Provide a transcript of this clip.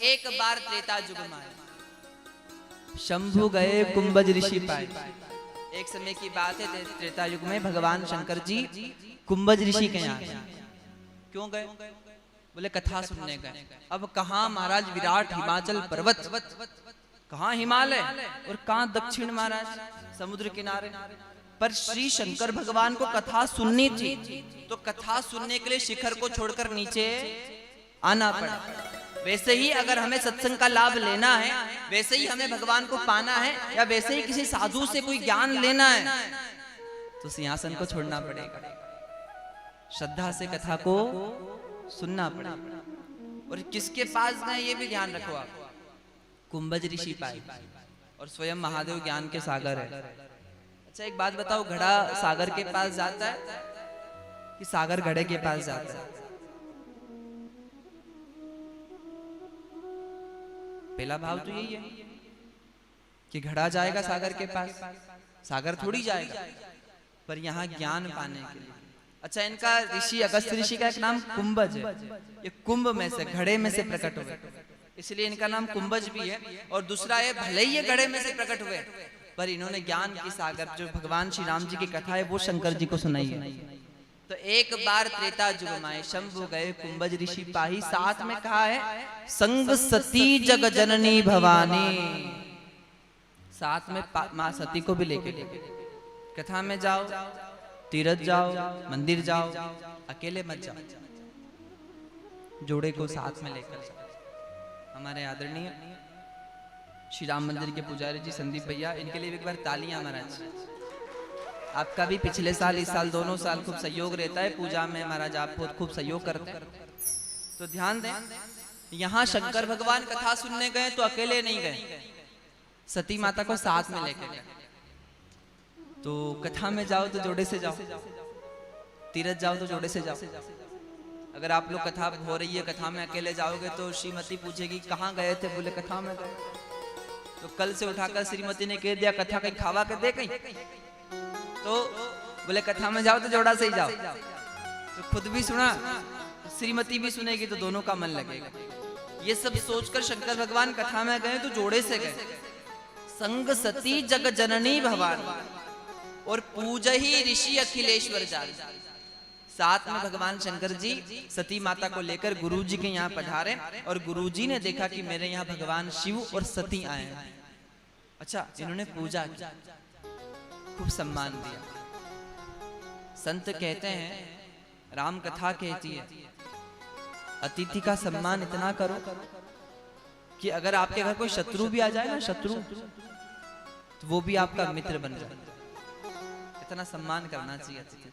एक बार त्रेता युग में शंभु गए कुंभज ऋषि पाए। एक समय की बात है, त्रेता युग में भगवान शंकर जी कुंभज ऋषि के यहाँ क्यों गए? बोले कथा सुनने गए। अब कहाँ महाराज विराट हिमाचल पर्वत, कहाँ हिमालय और कहाँ दक्षिण महाराज समुद्र किनारे। पर श्री शंकर भगवान को कथा सुननी थी, तो कथा सुनने के लिए शिखर को छोड़कर नीचे आना पड़ा। वैसे ही अगर हमें सत्संग का लाभ लेना है, वैसे ही हमें भगवान को पाना है, या वैसे ही किसी साधु से कोई ज्ञान लेना है, तो सिंहासन को छोड़ना पड़ेगा, श्रद्धा से कथा को सुनना पड़ेगा। और किसके पास जाए ये भी ध्यान रखो आप। कुंभज ऋषि पाए और स्वयं महादेव ज्ञान के सागर है। अच्छा एक बात बताओ, घड़ा सागर के पास जाता है कि सागर घड़े के पास जाता है? पहला भाव तो यही है कि घड़ा जाएगा सागर के पास, सागर थोड़ी जाएगा, पर यहाँ ज्ञान पाने के लिए। अच्छा इनका ऋषि अगस्त्य ऋषि का एक नाम कुंभज है, ये कुंभ में से घड़े में से प्रकट हुए, इसलिए इनका नाम कुंभज भी है। और दूसरा है भले ही ये घड़े में से प्रकट हुए, पर इन्होंने ज्ञान की सागर जो भगवान श्री राम जी की कथा है वो शंकर जी को सुनाई है। तो एक बार त्रेता युग में शंभु गए कुंभज ऋषि पाही, साथ में कहा है संग सती जग जननी भवानी, साथ में मां सती को भी लेके कथा में जाओ, तीर्थ जाओ, मंदिर जाओ, अकेले मत जाओ, जोड़े को साथ में लेकर जाओ। हमारे आदरणीय श्री राम मंदिर के पुजारी जी संदीप भैया, इनके लिए एक बार तालियां महाराज। आपका भी पिछले साल इस साल दोनों साल खूब सहयोग रहता है पूजा में महाराज, आप बहुत खूब सहयोग करते हैं। तो ध्यान दें, यहाँ शंकर भगवान कथा सुनने गए तो अकेले नहीं गए, सती माता को साथ में लेकर गए। तो कथा में जाओ तो जोड़े से जाओ, तीर्थ जाओ तो जोड़े से जाओ। अगर आप लोग कथा हो रही है, कथा में अकेले जाओगे तो श्रीमती पूछेगी कहाँ गए थे? बोले कथा में गए। तो कल से उठाकर श्रीमती ने कह दिया कथा कहीं खावा कर दे कहीं, तो बोले कथा में जाओ तो जोड़ा से ही जाओ। तो खुद भी सुना, श्रीमती भी सुनेगी, तो दोनों का मन लगेगा। ये सब सोचकर शंकर भगवान कथा में गए तो जोड़े से गए। संग सती जग जननी भवानी और पूज ही ऋषि अखिलेश्वर जाल। साथ में भगवान शंकर जी सती माता को लेकर गुरु जी के यहाँ पधारे, और गुरु जी ने देखा कि मेरे यहाँ भगवान शिव और सती आए हैं। अच्छा इन्होंने पूजा की, खूब सम्मान दिया। संत कहते हैं, राम कथा कहती है, अतिथि का सम्मान इतना करो कि अगर आपके घर कोई शत्रु भी आ जाए ना, शत्रु, तो वो भी आपका मित्र बन जाए। इतना सम्मान करना चाहिए अतिथि।